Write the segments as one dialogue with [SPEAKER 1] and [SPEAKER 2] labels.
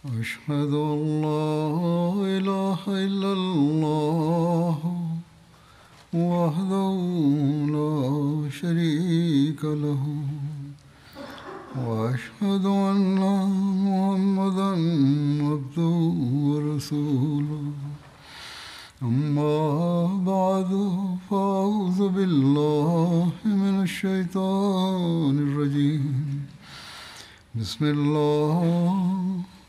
[SPEAKER 1] أشهد أن لا إله إلا الله وحده لا شريك له وأشهد أن محمدا عبده ورسوله أما بعد فأعوذ بالله من الشيطان الرجيم بسم الله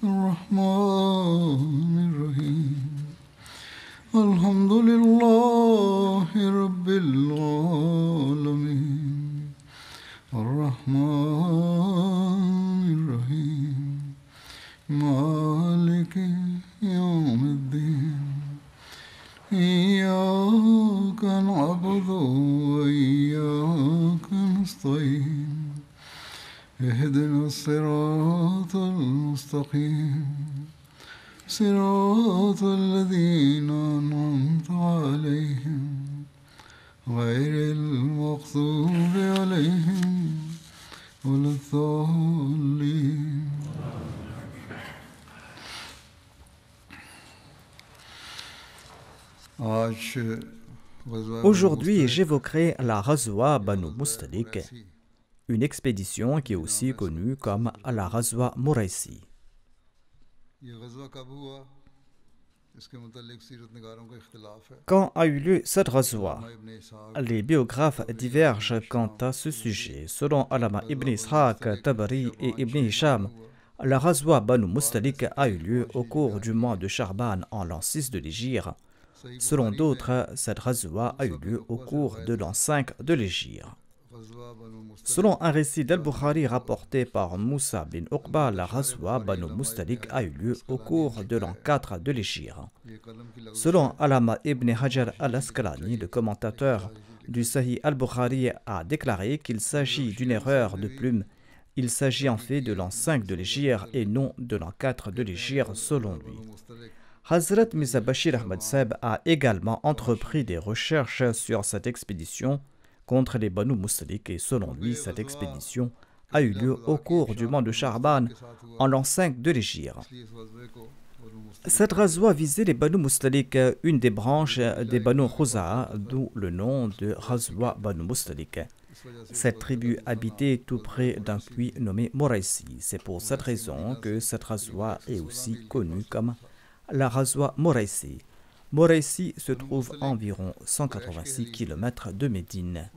[SPEAKER 1] الرحمن الرحيم الحمد لله رب العالمين الرحمن الرحيم مالك يوم الدين إياك نعبد وإياك نستعين اهدنا الصراط المستقيم صراط الذين أنعمت عليهم غير المغضوب عليهم ولا الضالين.
[SPEAKER 2] Aujourd'hui, j'évoquerai la Ghazwa Banu Mustalik, une expédition qui est aussi connue comme la Ghazwa Muraisi. Quand a eu lieu cette Ghazwa, les biographes divergent quant à ce sujet. Selon Allama ibn Ishaq, Tabari et Ibn Hisham, la Ghazwa Banu Mustalik a eu lieu au cours du mois de Charban en l'an 6 de l'Hégire. Selon d'autres, cette Ghazwa a eu lieu au cours de l'an 5 de l'Hégire. Selon un récit d'Al-Bukhari rapporté par Moussa bin Uqba, la Ghazwa Banu Mustalik a eu lieu au cours de l'an 4 de l'Hégire. Selon Allama ibn Hajar al-Asqalani, le commentateur du Sahih al-Bukhari a déclaré qu'il s'agit d'une erreur de plume. Il s'agit en fait de l'an 5 de l'Hégire et non de l'an 4 de l'Hégire selon lui. Hazrat Mirza Bashir Ahmad Sahib a également entrepris des recherches sur cette expédition contre les Banu Mustalik et selon lui, cette expédition a eu lieu au cours du mois de Charban en l'an 5 de l'Hégire. Cette Ghazwa visait les Banu Mustalik, une des branches des Banu Khuza'a, d'où le nom de Ghazwa Banu Mustalik. Cette tribu habitait tout près d'un puits nommé Muraisi. C'est pour cette raison que cette Ghazwa est aussi connue comme la Ghazwa Muraisi. Muraisi se trouve à environ 186 km de Médine.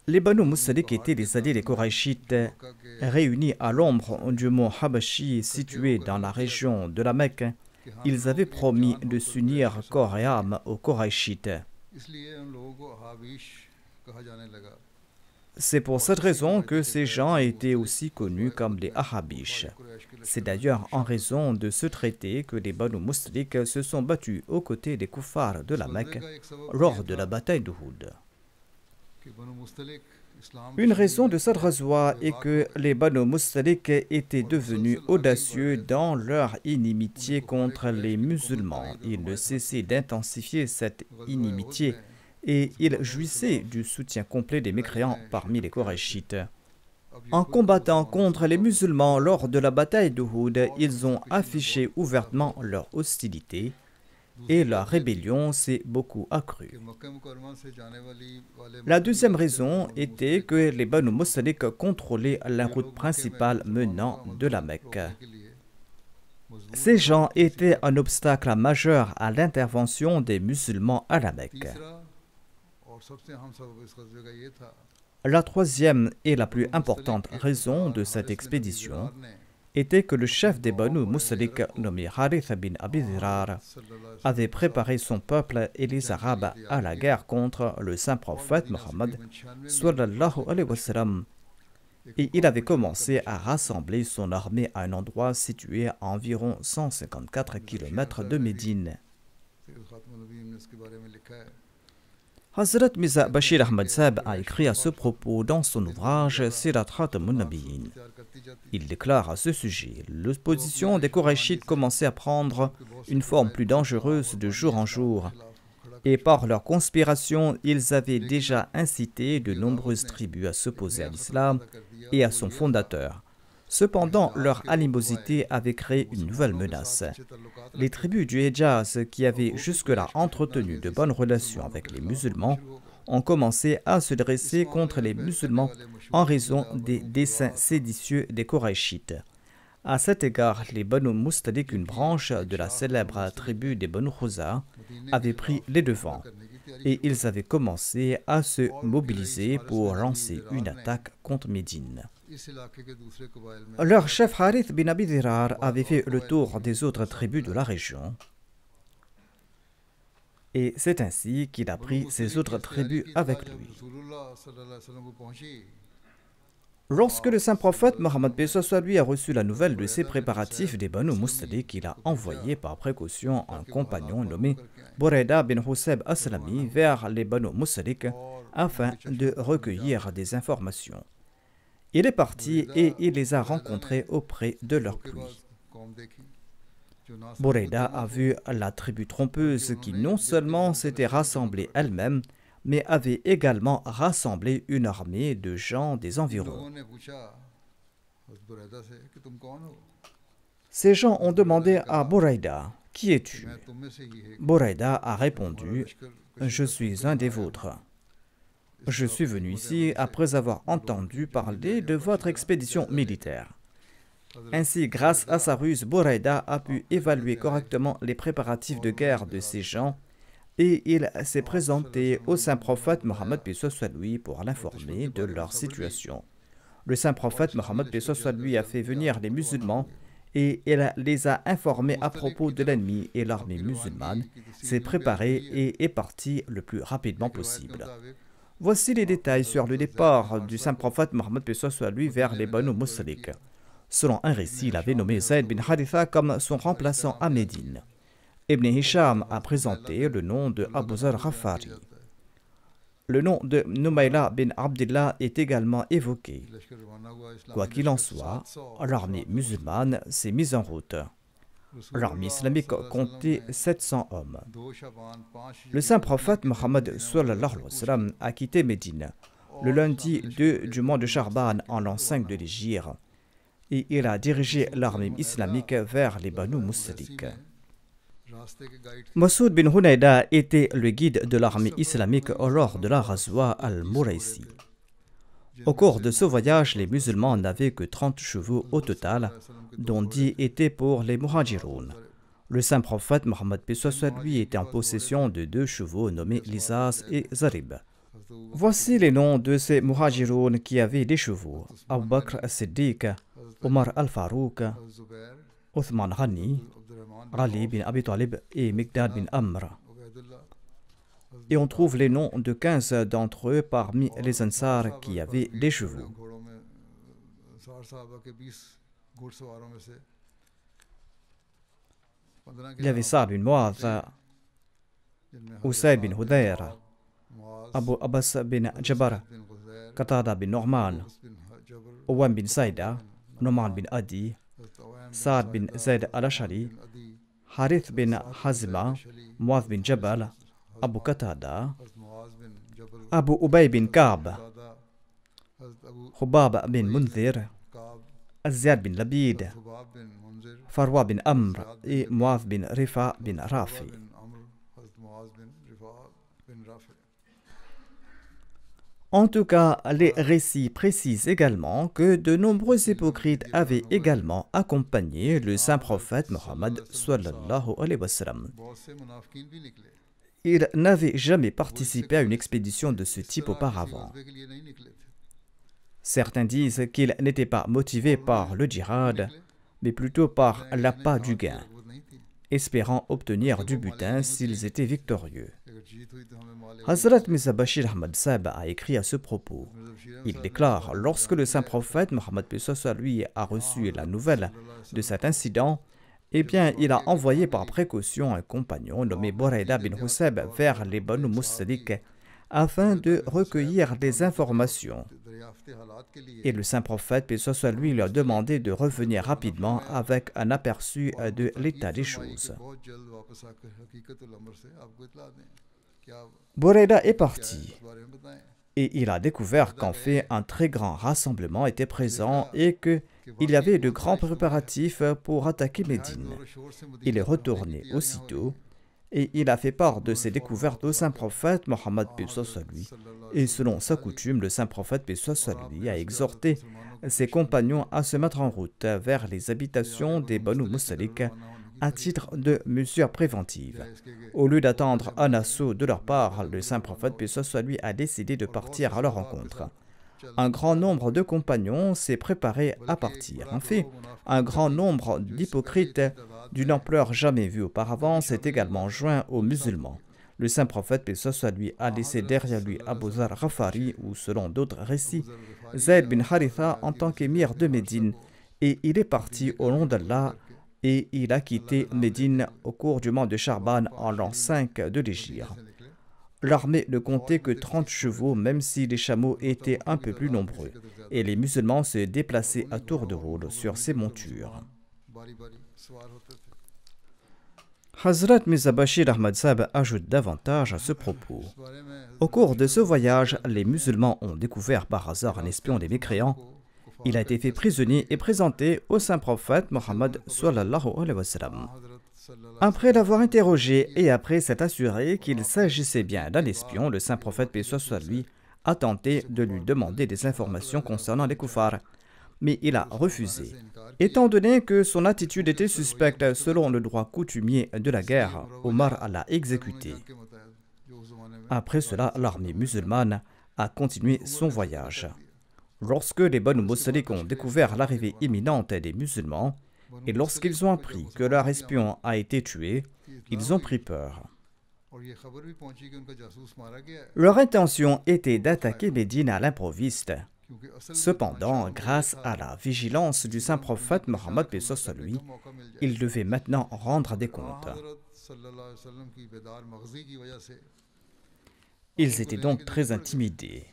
[SPEAKER 2] Les Banu Mustalik étaient les alliés des Qurayshites réunis à l'ombre du mont Habashi situé dans la région de la Mecque. Ils avaient promis de s'unir corps et âme aux Qurayshites. C'est pour cette raison que ces gens étaient aussi connus comme les Ahabish. C'est d'ailleurs en raison de ce traité que les Banu Mustalik se sont battus aux côtés des Kuffars de la Mecque lors de la bataille d'Uhud. Une raison de cette Ghazwa est que les Banu Mustalik étaient devenus audacieux dans leur inimitié contre les musulmans. Ils ne cessaient d'intensifier cette inimitié et ils jouissaient du soutien complet des mécréants parmi les Qurayshites. En combattant contre les musulmans lors de la bataille d'Uhud, ils ont affiché ouvertement leur hostilité et la rébellion s'est beaucoup accrue. La deuxième raison était que les Banu Mustalik contrôlaient la route principale menant de la Mecque. Ces gens étaient un obstacle majeur à l'intervention des musulmans à la Mecque. La troisième et la plus importante raison de cette expédition était que le chef des Banu Mustalik, nommé Harith bin Abi Dhirar, avait préparé son peuple et les Arabes à la guerre contre le saint prophète Mohammed sallallahu alayhi wa sallam, et il avait commencé à rassembler son armée à un endroit situé à environ 154 km de Médine. Hazrat Mirza Bashir Ahmad Sahib a écrit à ce propos dans son ouvrage Sirat Khatamun Nabiyyin. Il déclare à ce sujet: l'opposition des Qurayshites commençait à prendre une forme plus dangereuse de jour en jour, et par leur conspiration, ils avaient déjà incité de nombreuses tribus à s'opposer à l'islam et à son fondateur. Cependant, leur animosité avait créé une nouvelle menace. Les tribus du Hejaz, qui avaient jusque-là entretenu de bonnes relations avec les musulmans, ont commencé à se dresser contre les musulmans en raison des desseins séditieux des Koraïchites. À cet égard, les Banu Mustalik, une branche de la célèbre tribu des Banu Khuza, avaient pris les devants et ils avaient commencé à se mobiliser pour lancer une attaque contre Médine. Leur chef Harith bin Abi Dhirar avait fait le tour des autres tribus de la région et c'est ainsi qu'il a pris ces autres tribus avec lui. Lorsque le saint prophète Mohammed lui a reçu la nouvelle de ces préparatifs des Banu Mustalik, il a envoyé par précaution un compagnon nommé Buraida bin Husayb Aslami vers les Banu Mustalik afin de recueillir des informations. Il est parti et il les a rencontrés auprès de leur puits. Buraida a vu la tribu trompeuse qui non seulement s'était rassemblée elle-même, mais avait également rassemblé une armée de gens des environs. Ces gens ont demandé à Buraida, « Qui es-tu » Buraida a répondu, « Je suis un des vôtres. Je suis venu ici après avoir entendu parler de votre expédition militaire. » Ainsi, grâce à sa ruse, Buraida a pu évaluer correctement les préparatifs de guerre de ces gens et il s'est présenté au saint prophète Mohammed lui pour l'informer de leur situation. Le saint prophète Mohammed lui a fait venir les musulmans et il les a informés à propos de l'ennemi et l'armée musulmane s'est préparée et est partie le plus rapidement possible. Voici les détails sur le départ du saint prophète Mohammed lui vers les Banu Mustalik. Selon un récit, il avait nommé Zayd bin Haritha comme son remplaçant à Médine. Ibn Hisham a présenté le nom de Abu Zar Ghafari. Le nom de Numayla bin Abdillah est également évoqué. Quoi qu'il en soit, l'armée musulmane s'est mise en route. L'armée islamique comptait 700 hommes. Le saint prophète Mohammed a quitté Médine le lundi 2 du mois de Charban en l'an 5 de l'Hégire et il a dirigé l'armée islamique vers les Banu Mustalik. Masoud bin Hunayda était le guide de l'armée islamique lors de la Ghazwa al-Muraisi. Au cours de ce voyage, les musulmans n'avaient que 30 chevaux au total, dont 10 étaient pour les Muhajiroun. Le saint prophète Mohammed lui était en possession de 2 chevaux nommés Lizaz et Zarib. Voici les noms de ces Muhajiroun qui avaient des chevaux: Abu Bakr as-Siddiq, Omar al-Farouk, Uthman Ghani, Ali bin Abi Talib et Miqdad bin Amr. Et on trouve les noms de 15 d'entre eux parmi les Ansar qui avaient des chevaux. Il y avait Sa'd bin Mu'adh, Usayd bin Hudayr, Abu Abbas bin Jabar, Qatada bin Nu'man, Uwam bin Saïda, Nu'man bin Adi, Sa'd bin Zayd al-Ashari, Harith bin Hazma, Mu'adh bin Jabal, Abu Qatada, Abu Ubay bin Ka'b, Khubab bin Munzir, Ziyad bin Labid, Farwa bin Amr et Mu'adh bin Rifa bin Rafi. En tout cas, les récits précisent également que de nombreux hypocrites avaient également accompagné le saint prophète Mohammed sallallahu alayhi wa sallam. Ils n'avaient jamais participé à une expédition de ce type auparavant. Certains disent qu'ils n'étaient pas motivés par le djihad, mais plutôt par l'appât du gain, espérant obtenir du butin s'ils étaient victorieux. Hazrat Mirza Bashir Ahmad Sahib a écrit à ce propos. Il déclare: lorsque le saint prophète Mohammed lui a reçu la nouvelle de cet incident, eh bien, il a envoyé par précaution un compagnon nommé Buraida bin Husayb vers les Banu Mustalik afin de recueillir des informations. Et le saint prophète, paix soit sur lui, lui a demandé de revenir rapidement avec un aperçu de l'état des choses. Buraida est parti. Et il a découvert qu'en fait un très grand rassemblement était présent et qu'il y avait de grands préparatifs pour attaquer Médine. Il est retourné aussitôt et il a fait part de ses découvertes au saint prophète Mohammed paix soit lui. Et selon sa coutume, le saint prophète paix soit lui a exhorté ses compagnons à se mettre en route vers les habitations des Banu Mustalik à titre de mesures préventives. Au lieu d'attendre un assaut de leur part, le saint prophète paix soit lui a décidé de partir à leur rencontre. Un grand nombre de compagnons s'est préparé à partir. En fait, un grand nombre d'hypocrites d'une ampleur jamais vue auparavant s'est également joint aux musulmans. Le saint prophète paix soit lui a laissé derrière lui Abu Zar Ghafari ou selon d'autres récits, Zayd bin Haritha en tant qu'émir de Médine et il est parti au nom d'Allah et il a quitté Médine au cours du mois de Charban en l'an 5 de l'Hégire. L'armée ne comptait que 30 chevaux, même si les chameaux étaient un peu plus nombreux, et les musulmans se déplaçaient à tour de rôle sur ces montures. Hazrat Mirza Bashir Ahmad Sahib ajoute davantage à ce propos. Au cours de ce voyage, les musulmans ont découvert par hasard un espion des mécréants. Il a été fait prisonnier et présenté au saint prophète Mohammed sallallahu alayhi wa sallam. Après l'avoir interrogé et après s'être assuré qu'il s'agissait bien d'un espion, le saint prophète paix soit lui a tenté de lui demander des informations concernant les koufars, mais il a refusé. Étant donné que son attitude était suspecte selon le droit coutumier de la guerre, Omar l'a exécuté. Après cela, l'armée musulmane a continué son voyage. Lorsque les Banu Mustalik ont découvert l'arrivée imminente des musulmans, et lorsqu'ils ont appris que leur espion a été tué, ils ont pris peur. Leur intention était d'attaquer Médine à l'improviste. Cependant, grâce à la vigilance du saint prophète Mohammed paix soit lui, ils devaient maintenant rendre des comptes. Ils étaient donc très intimidés.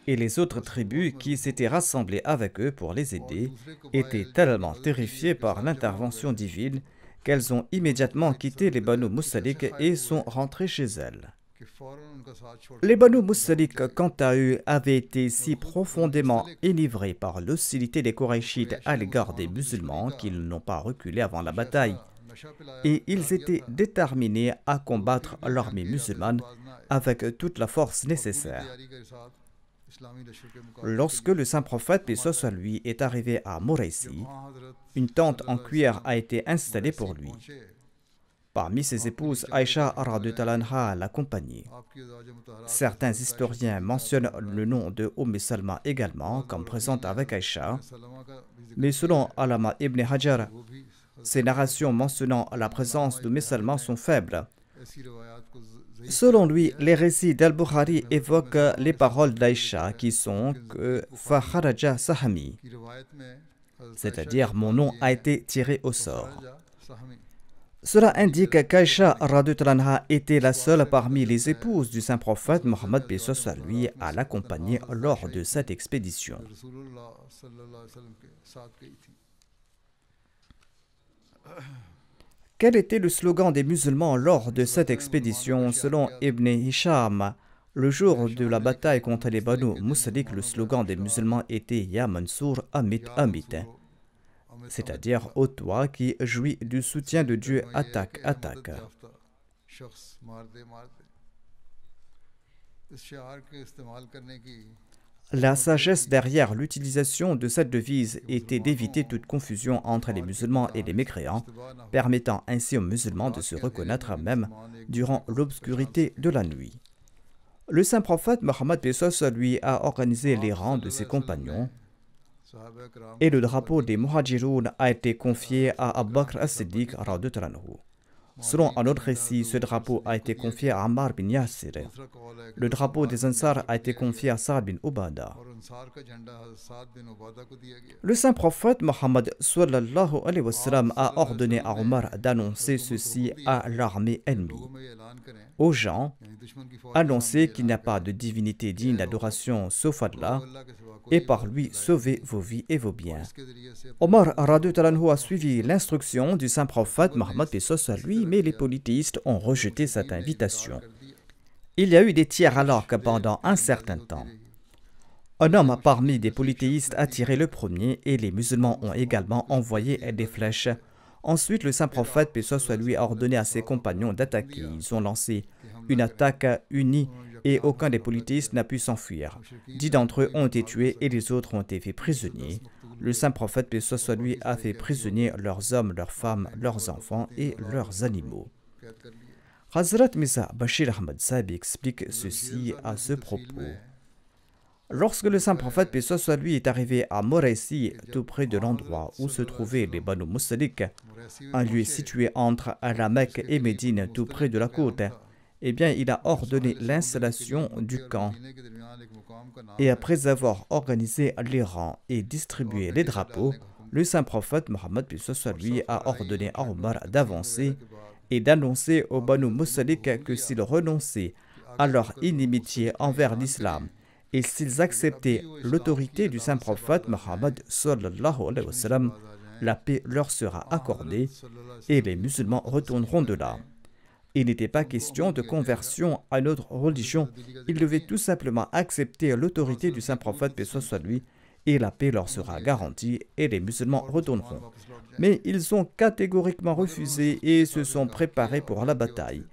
[SPEAKER 2] Et les autres tribus qui s'étaient rassemblées avec eux pour les aider étaient tellement terrifiées par l'intervention divine qu'elles ont immédiatement quitté les Banu Mustalik et sont rentrées chez elles. Les Banu Mustalik, quant à eux, avaient été si profondément enivrés par l'hostilité des Qurayshites à l'égard des musulmans qu'ils n'ont pas reculé avant la bataille. Et ils étaient déterminés à combattre l'armée musulmane avec toute la force nécessaire. Lorsque le saint prophète paix soit lui est arrivé à Mouraïsi, une tente en cuir a été installée pour lui. Parmi ses épouses, Aïcha radhiyallahu l'accompagnait. Certains historiens mentionnent le nom de Salma également comme présente avec Aïcha, mais selon Allama ibn Hajar, ces narrations mentionnant la présence de Salma sont faibles. Selon lui, les récits d'Al-Bukhari évoquent les paroles d'Aïcha qui sont que Fakharaja Sahami, c'est-à-dire mon nom a été tiré au sort. Cela indique qu'Aïcha était la seule parmi les épouses du saint prophète Mohammed paix soit lui à l'accompagner lors de cette expédition. Quel était le slogan des musulmans lors de cette expédition? Selon Ibn Hisham, le jour de la bataille contre les Banu Mustalik, le slogan des musulmans était Ya Mansour Amit Amit, c'est-à-dire ô toi qui jouis du soutien de Dieu, attaque, attaque. La sagesse derrière l'utilisation de cette devise était d'éviter toute confusion entre les musulmans et les mécréants, permettant ainsi aux musulmans de se reconnaître même durant l'obscurité de la nuit. Le saint prophète Mohammed paix soit lui a organisé les rangs de ses compagnons et le drapeau des Muhajiroun a été confié à Abu Bakr as-Siddiq radhiyallahu anhu. Selon un autre récit, ce drapeau a été confié à Ammar bin Yasir. Le drapeau des Ansar a été confié à Sa'd bin Ubada. Le saint prophète Mohammed sallallahu alayhi wa sallam a ordonné à Omar d'annoncer ceci à l'armée ennemie. Aux gens, annoncez qu'il n'y a pas de divinité digne d'adoration sauf Allah, et par lui sauvez vos vies et vos biens. Omar radhiyallahu anhu a suivi l'instruction du saint prophète Mohammed paix soit lui, mais les polythéistes ont rejeté cette invitation. Il y a eu des tiers alors que pendant un certain temps, Un homme parmi des polythéistes a tiré le premier et les musulmans ont également envoyé des flèches. Ensuite, le saint prophète, paix soit lui, a ordonné à ses compagnons d'attaquer. Ils ont lancé une attaque unie et aucun des polythéistes n'a pu s'enfuir. 10 d'entre eux ont été tués et les autres ont été faits prisonniers. Le saint prophète, paix soit lui, a fait prisonnier leurs hommes, leurs femmes, leurs enfants et leurs animaux. Hazrat Mirza Bashir Ahmad Sahib explique ceci à ce propos. Lorsque le saint prophète, paix soit lui, est arrivé à Moraisi, tout près de l'endroit où se trouvaient les Banu Mustalik, un lieu situé entre la Mecque et Médine, tout près de la côte, eh bien, il a ordonné l'installation du camp. Et après avoir organisé les rangs et distribué les drapeaux, le saint prophète Mohammed, paix soit lui, a ordonné à Omar d'avancer et d'annoncer aux Banu Mustalik que s'ils renonçaient à leur inimitié envers l'islam et s'ils acceptaient l'autorité du saint prophète Mohammed sallallahu alayhi wa sallam, la paix leur sera accordée et les musulmans retourneront de là. Il n'était pas question de conversion à une autre religion, ils devaient tout simplement accepter l'autorité du saint prophète, paix soit lui, et la paix leur sera garantie et les musulmans retourneront. Mais ils ont catégoriquement refusé et se sont préparés pour la bataille.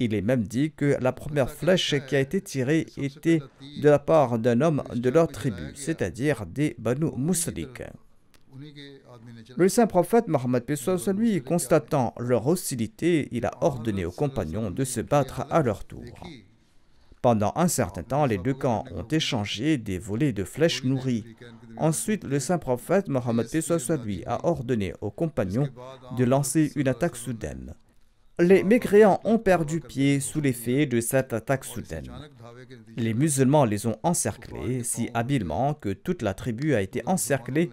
[SPEAKER 2] Il est même dit que la première flèche qui a été tirée était de la part d'un homme de leur tribu, c'est-à-dire des Banu Mustalik. Le saint prophète Mohammed, paix soit lui, constatant leur hostilité, il a ordonné aux compagnons de se battre à leur tour. Pendant un certain temps, les deux camps ont échangé des volées de flèches nourries. Ensuite, le saint prophète Mohammed, paix soit lui, a ordonné aux compagnons de lancer une attaque soudaine. Les mécréants ont perdu pied sous l'effet de cette attaque soudaine. Les musulmans les ont encerclés si habilement que toute la tribu a été encerclée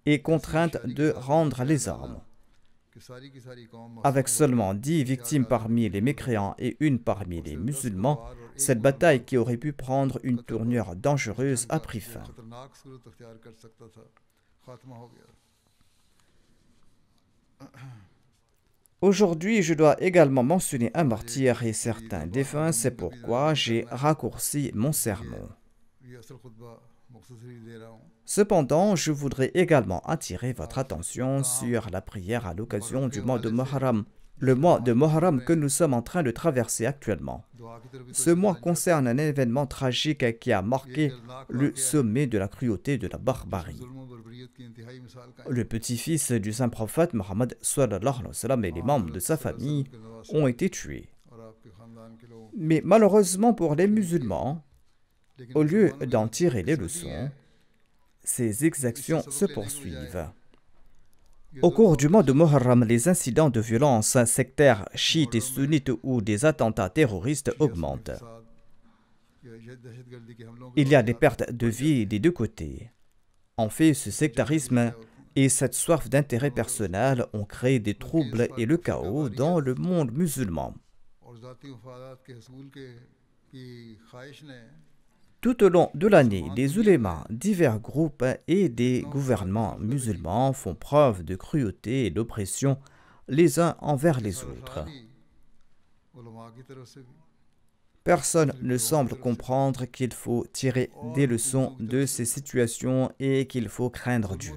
[SPEAKER 2] et contrainte de rendre les armes. Avec seulement 10 victimes parmi les mécréants et une parmi les musulmans, cette bataille qui aurait pu prendre une tournure dangereuse a pris fin. Aujourd'hui, je dois également mentionner un martyr et certains défunts, c'est pourquoi j'ai raccourci mon sermon. Cependant, je voudrais également attirer votre attention sur la prière à l'occasion du mois de Muharram, le mois de Muharram que nous sommes en train de traverser actuellement. Ce mois concerne un événement tragique qui a marqué le sommet de la cruauté de la barbarie. Le petit-fils du saint prophète Mohammed sallallahu alayhi wa sallam et les membres de sa famille ont été tués. Mais malheureusement pour les musulmans, au lieu d'en tirer les leçons, ces exactions se poursuivent. Au cours du mois de Muharram, les incidents de violence sectaires chiites et sunnites ou des attentats terroristes augmentent. Il y a des pertes de vie des deux côtés. En fait, ce sectarisme et cette soif d'intérêt personnel ont créé des troubles et le chaos dans le monde musulman. Tout au long de l'année, des ulémas, divers groupes et des gouvernements musulmans font preuve de cruauté et d'oppression les uns envers les autres. Personne ne semble comprendre qu'il faut tirer des leçons de ces situations et qu'il faut craindre Dieu.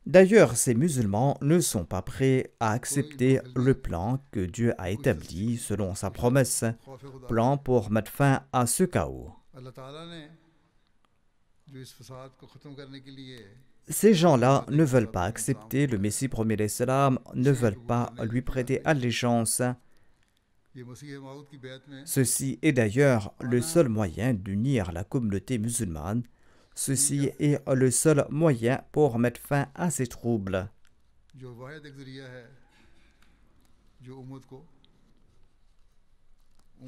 [SPEAKER 2] D'ailleurs, ces musulmans ne sont pas prêts à accepter le plan que Dieu a établi selon sa promesse, plan pour mettre fin à ce chaos. Ces gens-là ne veulent pas accepter le Messie premier d'Islam, ne veulent pas lui prêter allégeance. Ceci est d'ailleurs le seul moyen d'unir la communauté musulmane. Ceci est le seul moyen pour mettre fin à ces troubles.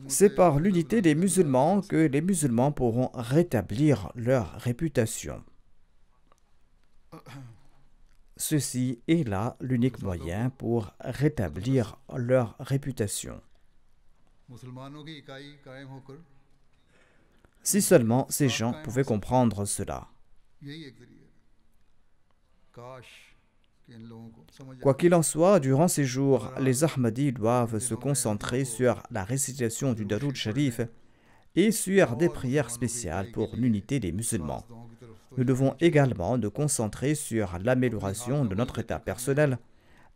[SPEAKER 2] C'est par l'unité des musulmans que les musulmans pourront rétablir leur réputation. Ceci est là l'unique moyen pour rétablir leur réputation. Si seulement ces gens pouvaient comprendre cela. Quoi qu'il en soit, durant ces jours, les Ahmadis doivent se concentrer sur la récitation du Daroud Sharif et sur des prières spéciales pour l'unité des musulmans. Nous devons également nous concentrer sur l'amélioration de notre état personnel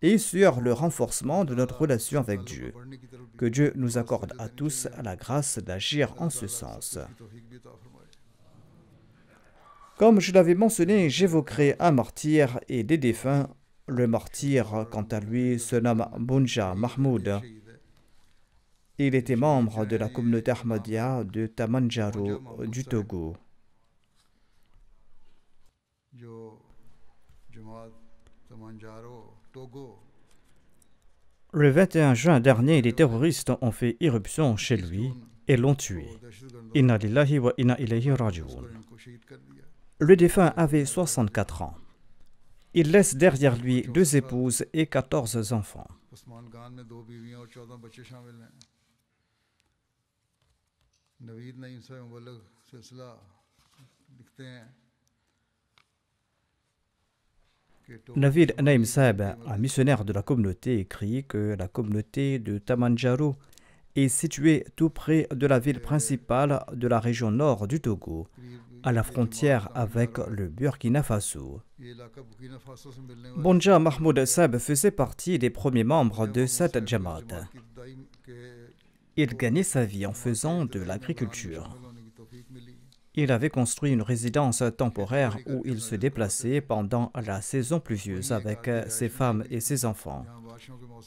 [SPEAKER 2] et sur le renforcement de notre relation avec Dieu. Que Dieu nous accorde à tous la grâce d'agir en ce sens. Comme je l'avais mentionné, j'évoquerai un martyr et des défunts. Le martyr, quant à lui, se nomme Bunja Mahmoud. Il était membre de la communauté Ahmadiyya de Tamanjaro du Togo. Le 21 juin dernier, les terroristes ont fait irruption chez lui et l'ont tué. Inna lillahi wa inna ilayhi raji'un. Le défunt avait 64 ans. Il laisse derrière lui 2 épouses et 14 enfants. Navid Naim Saeb, un missionnaire de la communauté, écrit que la communauté de Tamanjaro est située tout près de la ville principale de la région nord du Togo, à la frontière avec le Burkina Faso. Bunja Mahmoud Saeb faisait partie des premiers membres de cette Jamaat. Il gagnait sa vie en faisant de l'agriculture. Il avait construit une résidence temporaire où il se déplaçait pendant la saison pluvieuse avec ses femmes et ses enfants.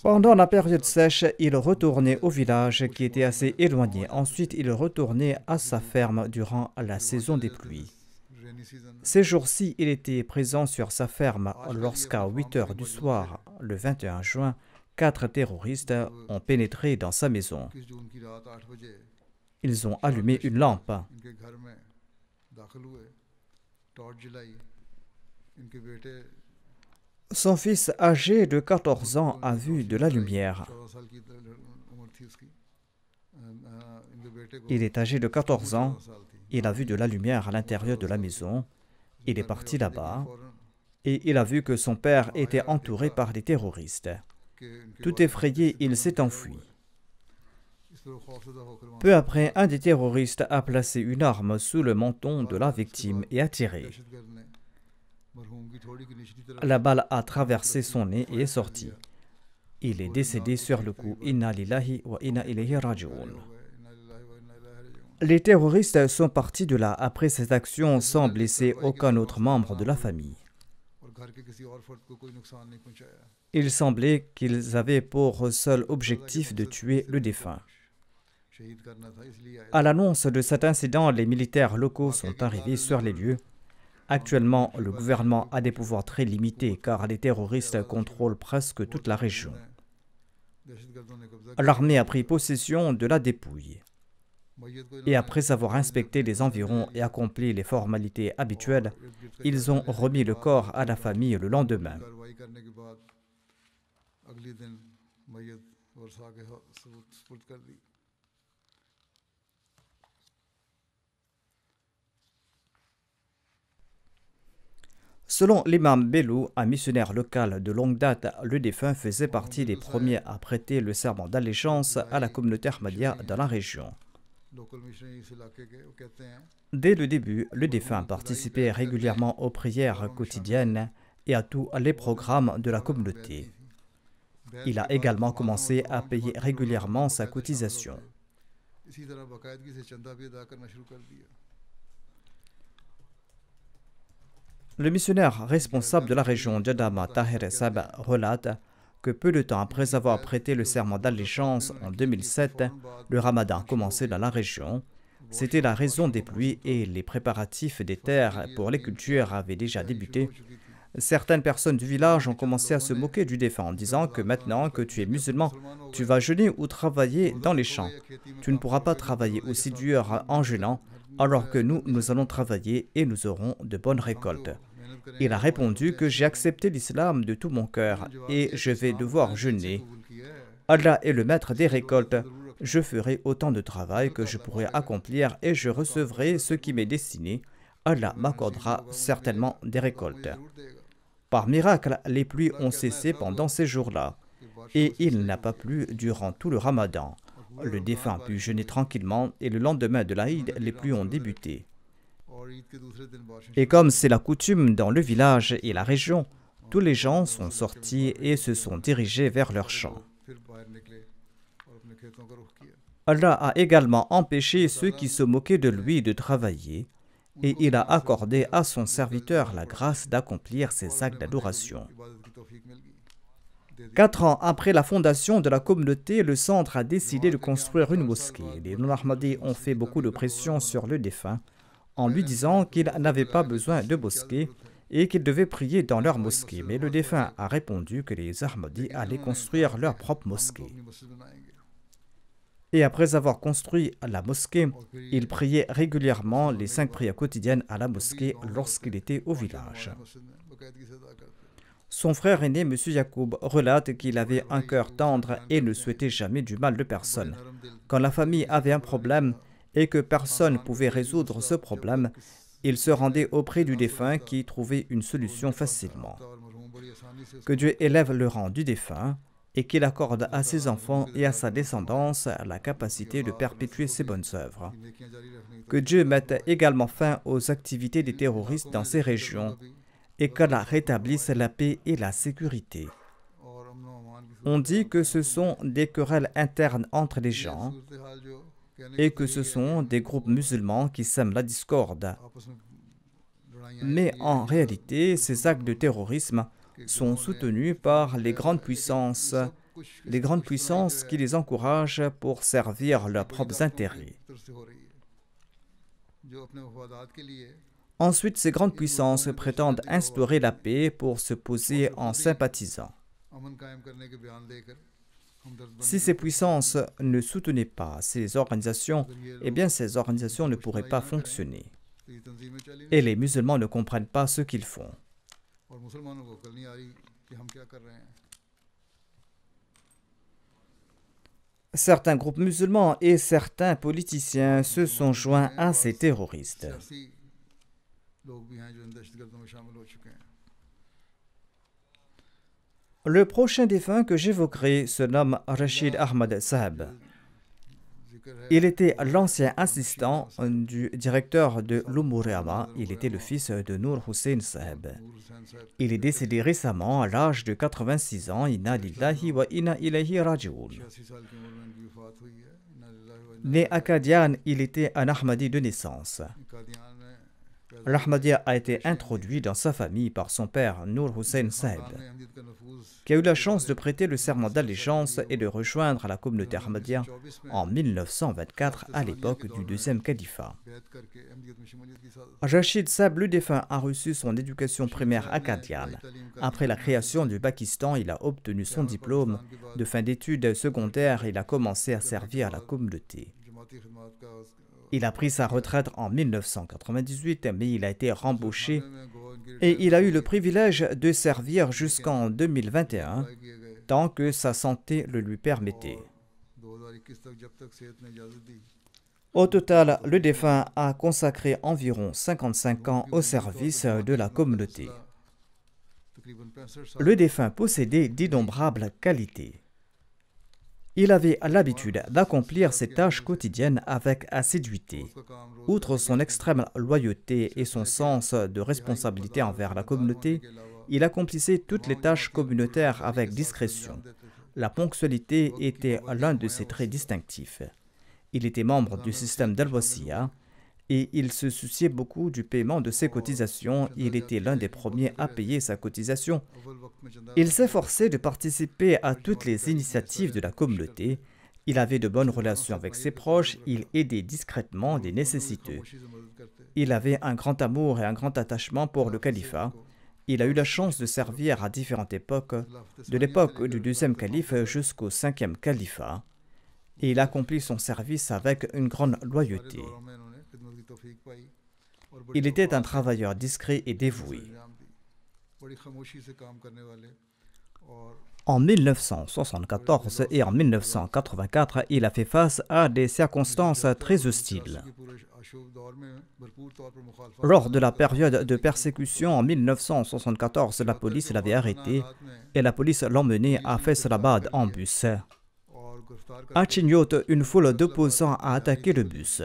[SPEAKER 2] Pendant la période sèche, il retournait au village qui était assez éloigné. Ensuite, il retournait à sa ferme durant la saison des pluies. Ces jours-ci, il était présent sur sa ferme lorsqu'à 8 heures du soir, le 21 juin, 4 terroristes ont pénétré dans sa maison. Ils ont allumé une lampe. Son fils âgé de 14 ans a vu de la lumière. Il est âgé de 14 ans. Il a vu de la lumière à l'intérieur de la maison. Il est parti là-bas et il a vu que son père était entouré par des terroristes. Tout effrayé, il s'est enfui. Peu après, un des terroristes a placé une arme sous le menton de la victime et a tiré. La balle a traversé son nez et est sortie. Il est décédé sur le coup. Inna lillahi wa inna ilayhi raji'un. Les terroristes sont partis de là après cette action sans blesser aucun autre membre de la famille. Il semblait qu'ils avaient pour seul objectif de tuer le défunt. À l'annonce de cet incident, les militaires locaux sont arrivés sur les lieux. Actuellement, le gouvernement a des pouvoirs très limités car les terroristes contrôlent presque toute la région. L'armée a pris possession de la dépouille. Et après avoir inspecté les environs et accompli les formalités habituelles, ils ont remis le corps à la famille le lendemain. Selon l'imam Belou, un missionnaire local de longue date, le défunt faisait partie des premiers à prêter le serment d'allégeance à la communauté Ahmadiyya dans la région. Dès le début, le défunt participait régulièrement aux prières quotidiennes et à tous les programmes de la communauté. Il a également commencé à payer régulièrement sa cotisation. Le missionnaire responsable de la région Jadama Tahir Saeb relate que peu de temps après avoir prêté le serment d'allégeance en 2007, le ramadan a commencé dans la région. C'était la raison des pluies et les préparatifs des terres pour les cultures avaient déjà débuté. Certaines personnes du village ont commencé à se moquer du défunt en disant que maintenant que tu es musulman, tu vas jeûner ou travailler dans les champs. Tu ne pourras pas travailler aussi dur en jeûnant, alors que nous allons travailler et nous aurons de bonnes récoltes. Il a répondu que j'ai accepté l'islam de tout mon cœur et je vais devoir jeûner. Allah est le maître des récoltes. Je ferai autant de travail que je pourrai accomplir et je recevrai ce qui m'est destiné. Allah m'accordera certainement des récoltes. Par miracle, les pluies ont cessé pendant ces jours-là et il n'a pas plu durant tout le ramadan. Le défunt put jeûner tranquillement et le lendemain de l'Aïd, les pluies ont débuté. Et comme c'est la coutume dans le village et la région, tous les gens sont sortis et se sont dirigés vers leurs champs. Allah a également empêché ceux qui se moquaient de lui de travailler et il a accordé à son serviteur la grâce d'accomplir ses actes d'adoration. 4 ans après la fondation de la communauté, le centre a décidé de construire une mosquée. Les non-Ahmadis ont fait beaucoup de pression sur le défunt en lui disant qu'il n'avait pas besoin de mosquée et qu'il devait prier dans leur mosquée. Mais le défunt a répondu que les Ahmadis allaient construire leur propre mosquée. Et après avoir construit la mosquée, il priait régulièrement les 5 prières quotidiennes à la mosquée lorsqu'il était au village. Son frère aîné, M. Yacoub, relate qu'il avait un cœur tendre et ne souhaitait jamais du mal de personne. Quand la famille avait un problème et que personne ne pouvait résoudre ce problème, il se rendait auprès du défunt qui trouvait une solution facilement. Que Dieu élève le rang du défunt et qu'il accorde à ses enfants et à sa descendance la capacité de perpétuer ses bonnes œuvres. Que Dieu mette également fin aux activités des terroristes dans ces régions et qu'Allah rétablisse la paix et la sécurité. On dit que ce sont des querelles internes entre les gens et que ce sont des groupes musulmans qui sèment la discorde. Mais en réalité, ces actes de terrorisme sont soutenus par les grandes puissances qui les encouragent pour servir leurs propres intérêts. Ensuite, ces grandes puissances prétendent instaurer la paix pour se poser en sympathisants. Si ces puissances ne soutenaient pas ces organisations, eh bien ces organisations ne pourraient pas fonctionner. Et les musulmans ne comprennent pas ce qu'ils font. Certains groupes musulmans et certains politiciens se sont joints à ces terroristes. Le prochain défunt que j'évoquerai se nomme Rashid Ahmad Saheb. Il était l'ancien assistant du directeur de l'Umur-e-Amma. Il était le fils de Noor Hussein Saheb. Il est décédé récemment à l'âge de 86 ans. Inna lillahi wa inna ilayhi raji'un. Né à Qadian, il était un Ahmadi de naissance. L'Ahmadiyya a été introduit dans sa famille par son père, Noor Hussein Saheb, qui a eu la chance de prêter le serment d'allégeance et de rejoindre la communauté Ahmadiyya en 1924, à l'époque du deuxième califat. Rashid Saheb, le défunt, a reçu son éducation primaire à Qadian. Après la création du Pakistan, il a obtenu son diplôme de fin d'études secondaires et il a commencé à servir la communauté. Il a pris sa retraite en 1998, mais il a été rembauché et il a eu le privilège de servir jusqu'en 2021, tant que sa santé le lui permettait. Au total, le défunt a consacré environ 55 ans au service de la communauté. Le défunt possédait d'innombrables qualités. Il avait l'habitude d'accomplir ses tâches quotidiennes avec assiduité. Outre son extrême loyauté et son sens de responsabilité envers la communauté, il accomplissait toutes les tâches communautaires avec discrétion. La ponctualité était l'un de ses traits distinctifs. Il était membre du système d'Al-Wasiya et il se souciait beaucoup du paiement de ses cotisations. Il était l'un des premiers à payer sa cotisation. Il s'efforçait de participer à toutes les initiatives de la communauté. Il avait de bonnes relations avec ses proches. Il aidait discrètement des nécessiteux. Il avait un grand amour et un grand attachement pour le califat. Il a eu la chance de servir à différentes époques, de l'époque du deuxième calife jusqu'au 5e califat. Et il accomplit son service avec une grande loyauté. Il était un travailleur discret et dévoué. En 1974 et en 1984, il a fait face à des circonstances très hostiles. Lors de la période de persécution en 1974, la police l'avait arrêté et la police l'emmenait à Faisalabad en bus. À Chignot, une foule d'opposants a attaqué le bus.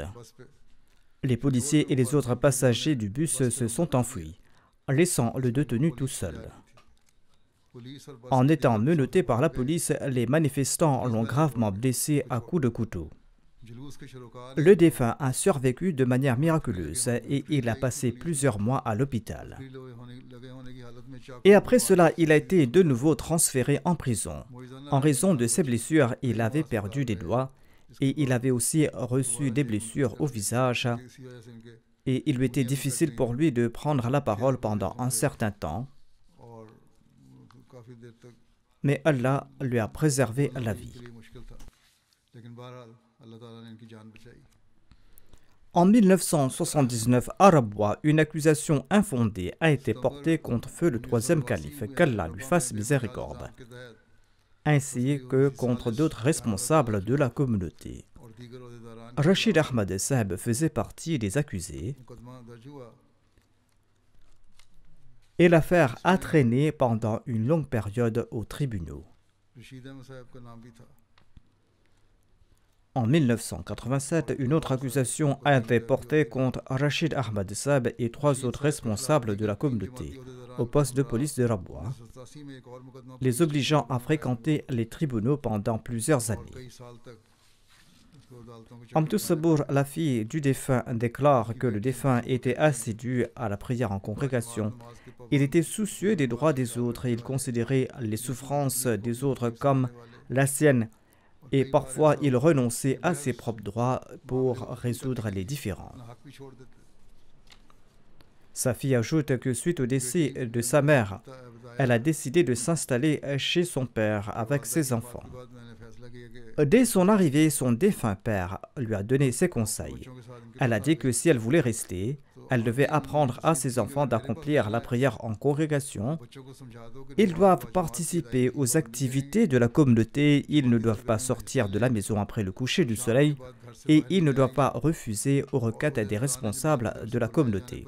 [SPEAKER 2] Les policiers et les autres passagers du bus se sont enfuis, laissant le détenu tout seul. En étant menotté par la police, les manifestants l'ont gravement blessé à coups de couteau. Le défunt a survécu de manière miraculeuse et il a passé plusieurs mois à l'hôpital. Et après cela, il a été de nouveau transféré en prison. En raison de ses blessures, il avait perdu des doigts et il avait aussi reçu des blessures au visage. Et il lui était difficile pour lui de prendre la parole pendant un certain temps. Mais Allah lui a préservé la vie. En 1979, à Rabwa, une accusation infondée a été portée contre feu le troisième calife, qu'Allah lui fasse miséricorde, ainsi que contre d'autres responsables de la communauté. Rachid Ahmad Saheb faisait partie des accusés et l'affaire a traîné pendant une longue période aux tribunaux. En 1987, une autre accusation a été portée contre Rachid Ahmad Saheb et 3 autres responsables de la communauté au poste de police de Rabwa, les obligeant à fréquenter les tribunaux pendant plusieurs années. Amtou Sabour, la fille du défunt, déclare que le défunt était assidu à la prière en congrégation. Il était soucieux des droits des autres et il considérait les souffrances des autres comme la sienne. Et parfois, il renonçait à ses propres droits pour résoudre les différends. Sa fille ajoute que suite au décès de sa mère, elle a décidé de s'installer chez son père avec ses enfants. Dès son arrivée, son défunt père lui a donné ses conseils. Elle a dit que si elle voulait rester, elle devait apprendre à ses enfants d'accomplir la prière en congrégation. Ils doivent participer aux activités de la communauté, ils ne doivent pas sortir de la maison après le coucher du soleil et ils ne doivent pas refuser aux requêtes des responsables de la communauté.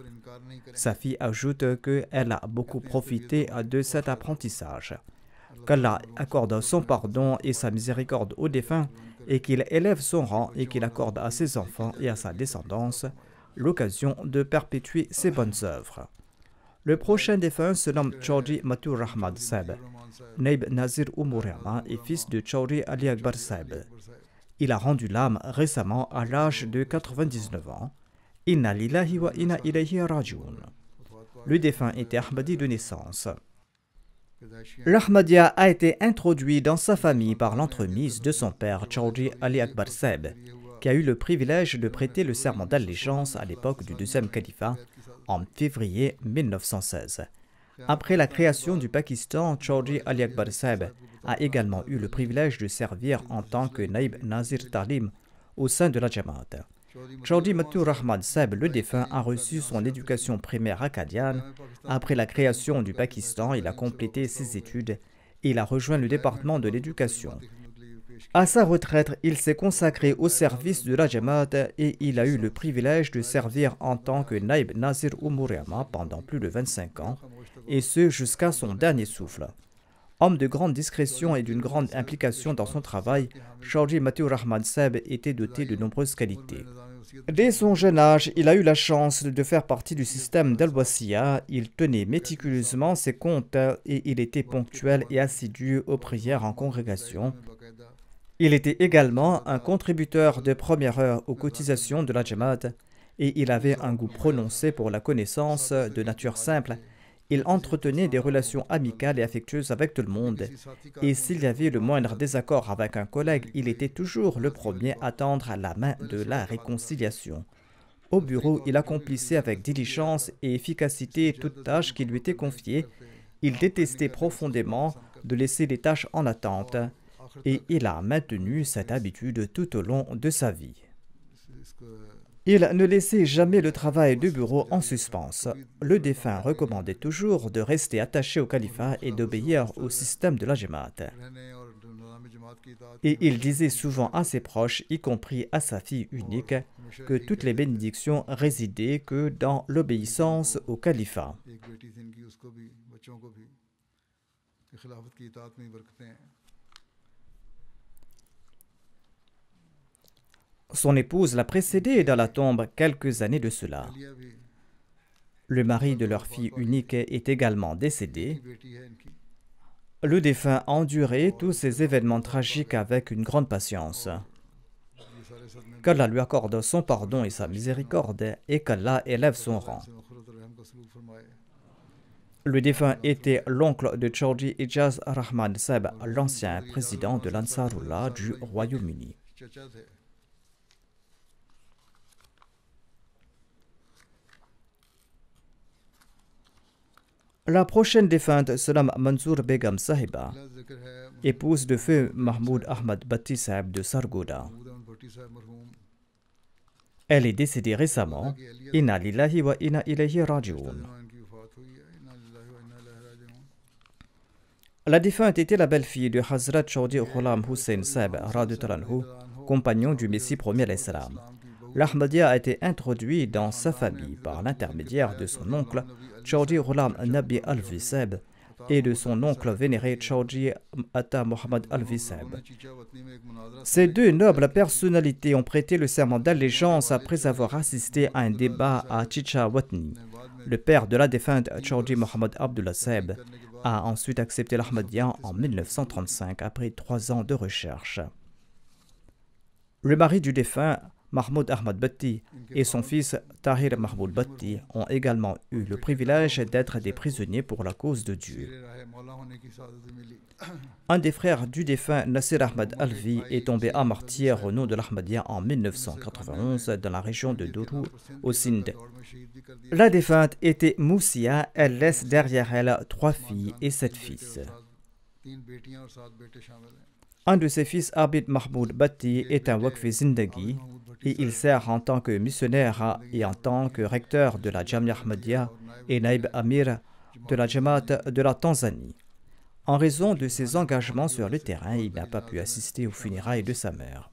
[SPEAKER 2] Sa fille ajoute qu'elle a beaucoup profité de cet apprentissage. Qu'Allah accorde son pardon et sa miséricorde aux défunts et qu'il élève son rang et qu'il accorde à ses enfants et à sa descendance l'occasion de perpétuer ses bonnes œuvres. Le prochain défunt se nomme Chaudhry Mathur Ahmad Saheb, Naib Nazir Umurama et fils de Chaudhry Ali Akbar Saheb. Il a rendu l'âme récemment à l'âge de 99 ans. Inna lillahi wa inna ilayhi raji'un. Le défunt était Ahmadi de naissance. L'Ahmadiyya a été introduit dans sa famille par l'entremise de son père Chaudhry Ali Akbar Saheb, qui a eu le privilège de prêter le serment d'allégeance à l'époque du deuxième califat en février 1916. Après la création du Pakistan, Chaudhry Ali Akbar Saheb a également eu le privilège de servir en tant que Naib Nazir Talim au sein de la Jamaat. Chaudhry Mathur Ahmad Saheb, le défunt, a reçu son éducation primaire acadienne. Après la création du Pakistan, il a complété ses études et il a rejoint le département de l'éducation. À sa retraite, il s'est consacré au service de la Jamaat et il a eu le privilège de servir en tant que Naib Nazir Umurama pendant plus de 25 ans, et ce jusqu'à son dernier souffle. Homme de grande discrétion et d'une grande implication dans son travail, Chaudhry Mathur Ahmad Saheb était doté de nombreuses qualités. Dès son jeune âge, il a eu la chance de faire partie du système d'Al-Wasiya. Il tenait méticuleusement ses comptes et il était ponctuel et assidu aux prières en congrégation. Il était également un contributeur de première heure aux cotisations de la Jamaat et il avait un goût prononcé pour la connaissance de nature simple. Il entretenait des relations amicales et affectueuses avec tout le monde. Et s'il y avait le moindre désaccord avec un collègue, il était toujours le premier à tendre la main de la réconciliation. Au bureau, il accomplissait avec diligence et efficacité toute tâche qui lui était confiée. Il détestait profondément de laisser les tâches en attente. Et il a maintenu cette habitude tout au long de sa vie. Il ne laissait jamais le travail de bureau en suspens. Le défunt recommandait toujours de rester attaché au califat et d'obéir au système de la Jamaat. Et il disait souvent à ses proches, y compris à sa fille unique, que toutes les bénédictions résidaient que dans l'obéissance au califat. Son épouse l'a précédé dans la tombe quelques années de cela. Le mari de leur fille unique est également décédé. Le défunt a enduré tous ces événements tragiques avec une grande patience. Qu'Allah lui accorde son pardon et sa miséricorde et qu'Allah élève son rang. Le défunt était l'oncle de Chaudhry Ijaz Rahman Sahib, l'ancien président de l'Ansarullah du Royaume-Uni. La prochaine défunte, Salam Mansour Begum Sahiba, épouse de feu Mahmoud Ahmad Bhatti Sahib de Sargodha. Elle est décédée récemment. Inna lillahi wa inna ilayhi raji'un. La défunte était la belle-fille de Hazrat Chaudhry Ghulam Hussain Sahib, compagnon du Messie premier l'Islam. L'Ahmadiyya a été introduit dans sa famille par l'intermédiaire de son oncle Chaudhry Ghulam Nabi Alvi Sahib et de son oncle vénéré Chaudhry Atta Muhammad Alvi Sahib. Ces deux nobles personnalités ont prêté le serment d'allégeance après avoir assisté à un débat à Chicha Watni. Le père de la défunte Chaudhry Muhammad Abdullah Sahib a ensuite accepté l'Ahmadiyya en 1935 après 3 ans de recherche. Le mari du défunt Mahmoud Ahmad Bhatti et son fils Tahir Mahmoud Bhatti ont également eu le privilège d'être des prisonniers pour la cause de Dieu. Un des frères du défunt Nasir Ahmad Alvi est tombé à martyr au nom de l'Ahmadiyya en 1991 dans la région de Dourou, au Sindh. La défunte était Moussia, elle laisse derrière elle 3 filles et 7 fils. Un de ses fils, Abid Mahmoud Bhatti, est un Waqfi Zindagi et il sert en tant que missionnaire et en tant que recteur de la Jamia Ahmadiyya et Naïb Amir de la Jamaat de la Tanzanie. En raison de ses engagements sur le terrain, il n'a pas pu assister aux funérailles de sa mère.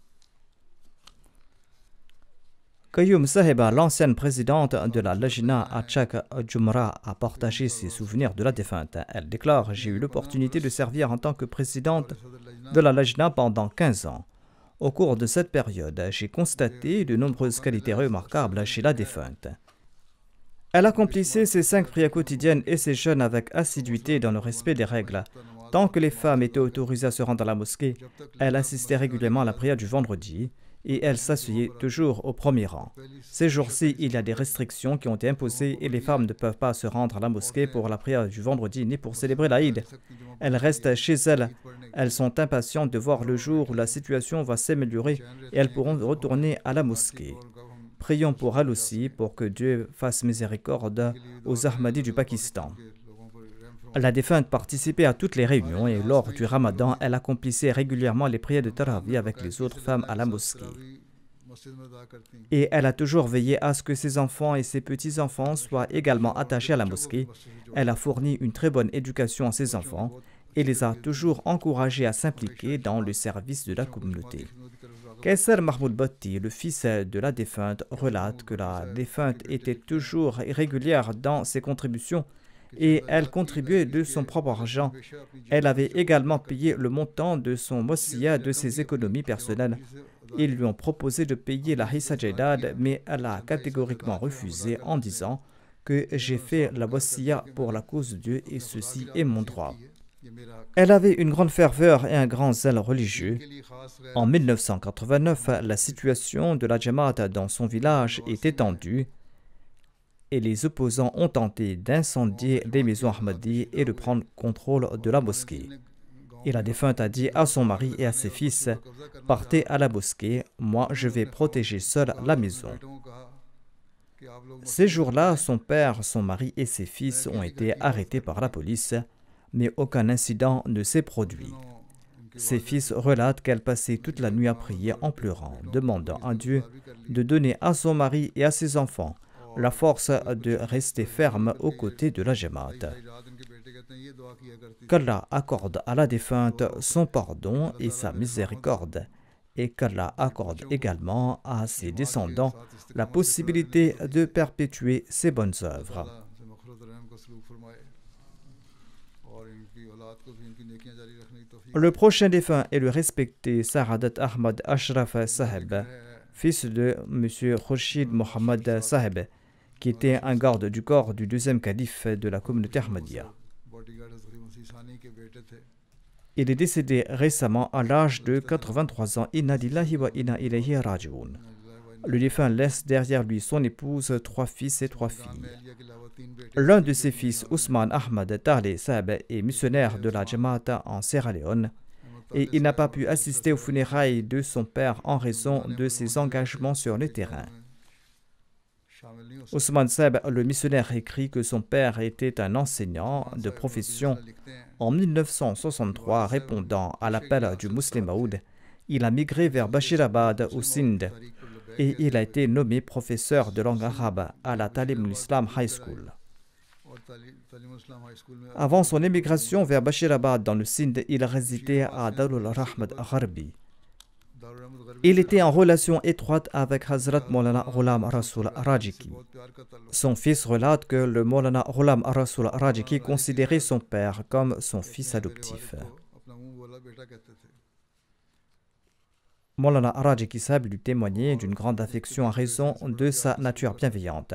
[SPEAKER 2] Qayyum Sahiba, l'ancienne présidente de la Lajna Achak Jumra, a partagé ses souvenirs de la défunte. Elle déclare « J'ai eu l'opportunité de servir en tant que présidente de la Lajna pendant 15 ans. Au cours de cette période, j'ai constaté de nombreuses qualités remarquables chez la défunte. Elle accomplissait ses 5 prières quotidiennes et ses jeûnes avec assiduité dans le respect des règles. Tant que les femmes étaient autorisées à se rendre à la mosquée, elle assistait régulièrement à la prière du vendredi et elle s'asseyait toujours au premier rang. Ces jours-ci, il y a des restrictions qui ont été imposées et les femmes ne peuvent pas se rendre à la mosquée pour la prière du vendredi ni pour célébrer l'Aïd. Elles restent chez elles. Elles sont impatientes de voir le jour où la situation va s'améliorer et elles pourront retourner à la mosquée. Prions pour elles aussi, pour que Dieu fasse miséricorde aux Ahmadis du Pakistan. La défunte participait à toutes les réunions et lors du Ramadan, elle accomplissait régulièrement les prières de Tarawih avec les autres femmes à la mosquée. Et elle a toujours veillé à ce que ses enfants et ses petits-enfants soient également attachés à la mosquée. Elle a fourni une très bonne éducation à ses enfants et les a toujours encouragés à s'impliquer dans le service de la communauté. Kaysar Mahmoud Bhatti, le fils de la défunte, relate que la défunte était toujours régulière dans ses contributions et elle contribuait de son propre argent. Elle avait également payé le montant de son wasiya de ses économies personnelles. Ils lui ont proposé de payer la Hissa Jaidad, mais elle a catégoriquement refusé en disant que j'ai fait la wasiya pour la cause de Dieu et ceci est mon droit. Elle avait une grande ferveur et un grand zèle religieux. En 1989, la situation de la Jamaat dans son village était tendue et les opposants ont tenté d'incendier les maisons Ahmadi et de prendre contrôle de la mosquée. Et la défunte a dit à son mari et à ses fils « Partez à la mosquée, moi je vais protéger seule la maison ». Ces jours-là, son père, son mari et ses fils ont été arrêtés par la police, mais aucun incident ne s'est produit. Ses fils relatent qu'elle passait toute la nuit à prier en pleurant, demandant à Dieu de donner à son mari et à ses enfants la force de rester ferme aux côtés de la Jamaat. Qu'Allah accorde à la défunte son pardon et sa miséricorde, et qu'Allah accorde également à ses descendants la possibilité de perpétuer ses bonnes œuvres. Le prochain défunt est le respecté Sa'adat Ahmad Ashraf Sahib, fils de M. Khurshid Mohammad Saheb, qui était un garde du corps du deuxième calife de la communauté Ahmadiyya. Il est décédé récemment à l'âge de 83 ans. Inna lillahi wa inna ilayhi raji'un. Le défunt laisse derrière lui son épouse, 3 fils et 3 filles. L'un de ses fils, Ousmane Ahmad Tahle Saheb, est missionnaire de la Jamaat en Sierra Leone et il n'a pas pu assister aux funérailles de son père en raison de ses engagements sur le terrain. Ousmane Saheb, le missionnaire, écrit que son père était un enseignant de profession. En 1963, répondant à l'appel du Muslim Maud, il a migré vers Bashirabad au Sindh et il a été nommé professeur de langue arabe à la Talim Islam High School. Avant son émigration vers Bashirabad dans le Sindh, il résidait à Darul Rahmat Gharbi. Il était en relation étroite avec Hazrat Maulana Ghulam Rasoul Rajiki. Son fils relate que le Maulana Ghulam Rasoul Rajiki considérait son père comme son fils adoptif. Maulana Rajiki Saheb lui témoignait d'une grande affection en raison de sa nature bienveillante.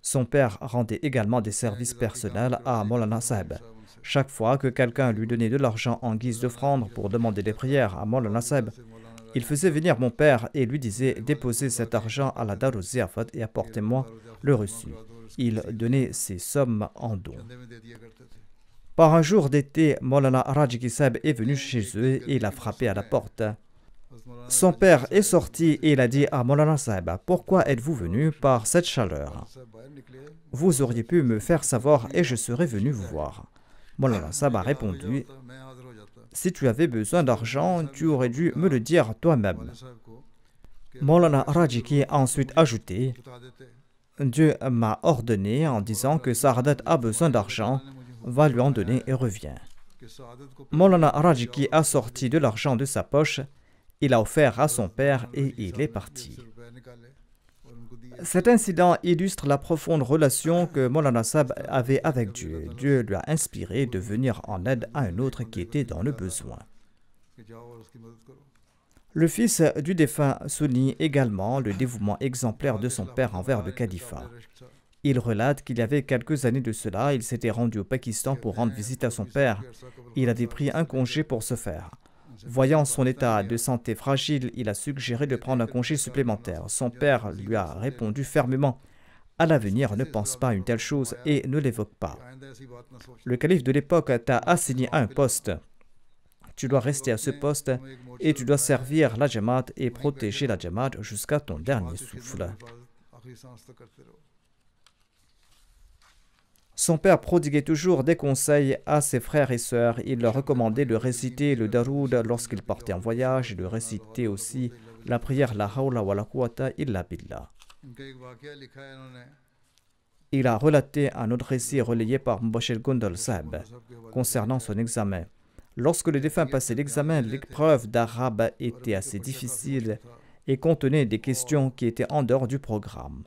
[SPEAKER 2] Son père rendait également des services personnels à Maulana Saheb. Chaque fois que quelqu'un lui donnait de l'argent en guise d'offrande pour demander des prières à Maulana Saheb, il faisait venir mon père et lui disait « Déposez cet argent à la Darul Ziyafat et apportez-moi le reçu ». Il donnait ces sommes en don. Par un jour d'été, Maulana Rajiki Saheb est venu chez eux et il a frappé à la porte. Son père est sorti et il a dit à Maulana Saheb « Pourquoi êtes-vous venu par cette chaleur? Vous auriez pu me faire savoir et je serais venu vous voir. » Maulana Saheb a répondu « Si tu avais besoin d'argent, tu aurais dû me le dire toi-même. » Maulana Rajiki a ensuite ajouté « Dieu m'a ordonné en disant que Saadat a besoin d'argent, va lui en donner et revient. » Maulana Rajiki a sorti de l'argent de sa poche, il a offert à son père et il est parti. Cet incident illustre la profonde relation que Maulana Saheb avait avec Dieu. Dieu lui a inspiré de venir en aide à un autre qui était dans le besoin. Le fils du défunt souligne également le dévouement exemplaire de son père envers le califat. Il relate qu'il y avait quelques années de cela, il s'était rendu au Pakistan pour rendre visite à son père. Il avait pris un congé pour ce faire. Voyant son état de santé fragile, il a suggéré de prendre un congé supplémentaire. Son père lui a répondu fermement « À l'avenir, ne pense pas à une telle chose et ne l'évoque pas. Le calife de l'époque t'a assigné à un poste. Tu dois rester à ce poste et tu dois servir la Jamaat et protéger la Jamaat jusqu'à ton dernier souffle. » Son père prodiguait toujours des conseils à ses frères et sœurs. Il leur recommandait de réciter le Daroud lorsqu'ils partaient en voyage et de réciter aussi la prière La Hawla wa la Quwwata illa billah. Il a relaté un autre récit relayé par Mubashir Gundal Saheb concernant son examen. Lorsque le défunt passait l'examen, l'épreuve d'arabe était assez difficile et contenait des questions qui étaient en dehors du programme.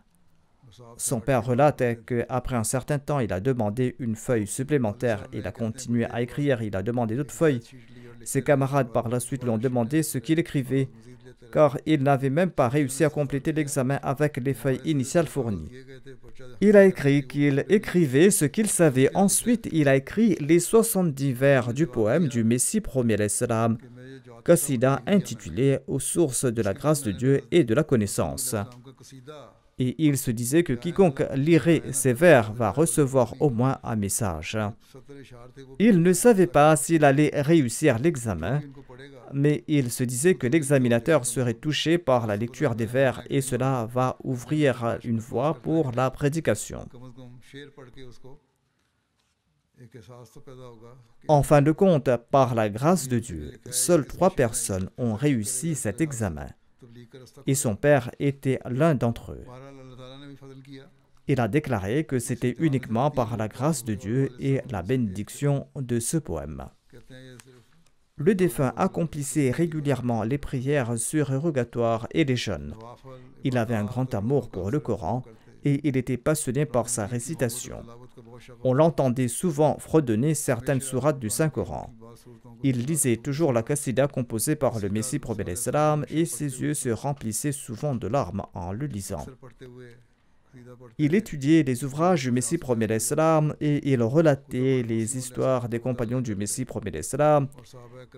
[SPEAKER 2] Son père relate qu'après un certain temps, il a demandé une feuille supplémentaire. Il a continué à écrire, il a demandé d'autres feuilles. Ses camarades par la suite lui ont demandé ce qu'il écrivait, car il n'avait même pas réussi à compléter l'examen avec les feuilles initiales fournies. Il a écrit qu'il écrivait ce qu'il savait. Ensuite, il a écrit les 70 vers du poème du Messie premier l'Islam, Qasida intitulé « Aux sources de la grâce de Dieu et de la connaissance ». Et il se disait que quiconque lirait ces vers va recevoir au moins un message. Il ne savait pas s'il allait réussir l'examen, mais il se disait que l'examinateur serait touché par la lecture des vers et cela va ouvrir une voie pour la prédication. En fin de compte, par la grâce de Dieu, seules 3 personnes ont réussi cet examen. Et son père était l'un d'entre eux. Il a déclaré que c'était uniquement par la grâce de Dieu et la bénédiction de ce poème. Le défunt accomplissait régulièrement les prières surérogatoires et les jeûnes. Il avait un grand amour pour le Coran et il était passionné par sa récitation. On l'entendait souvent fredonner certaines sourates du Saint-Coran. Il lisait toujours la Qasida composée par le Messie prophète l'Islam et ses yeux se remplissaient souvent de larmes en le lisant. Il étudiait les ouvrages du Messie prophète l'Islam et il relatait les histoires des compagnons du Messie prophète l'Islam.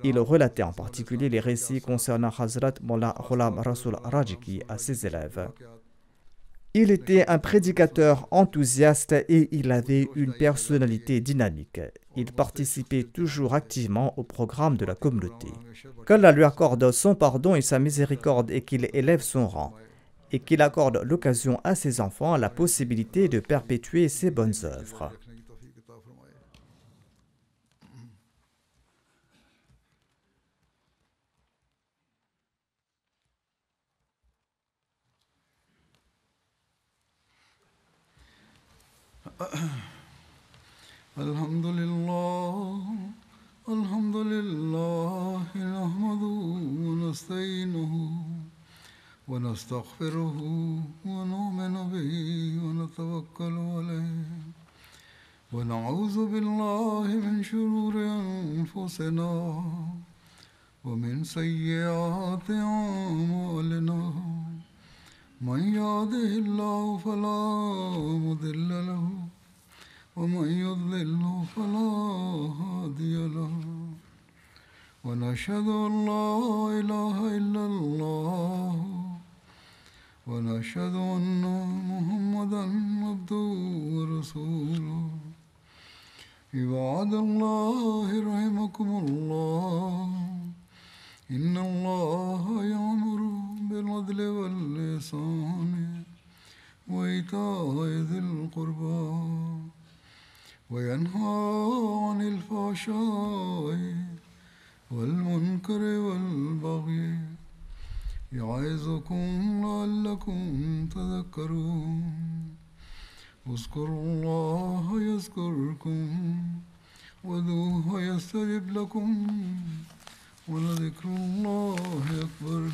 [SPEAKER 2] Il relatait en particulier les récits concernant Hazrat Mullah Ghulam Rasul Rajki à ses élèves. Il était un prédicateur enthousiaste et il avait une personnalité dynamique. Il participait toujours activement au programme de la communauté. Qu'Allah lui accorde son pardon et sa miséricorde et qu'il élève son rang, et qu'il accorde l'occasion à ses enfants la possibilité de perpétuer ses bonnes œuvres.
[SPEAKER 1] Alhamdulillah, alhamdulillah, nahmaduhu wa nasta'inuhu wa nastaghfiruhu wa nu'minu bihi wa natawakkalu alayhi wa na'udhu billahi min shururi anfusina wa min sayyiati a'malina. Man yahdihillahu fala mudilla lahu ومن يضلله فلا هادي له ونشهد أن لا إله إلا الله ونشهد أن محمدا عبده ورسوله عباد الله رحمكم الله إن الله يأمر بالعدل والإحسان وإيتاء ذي القربى وينهى عن الفحشاء والمنكر والبغي يعظكم لعلكم تذكرون اذكروا الله يذكركم وادعوه يستجب لكم ولذكر الله أكبر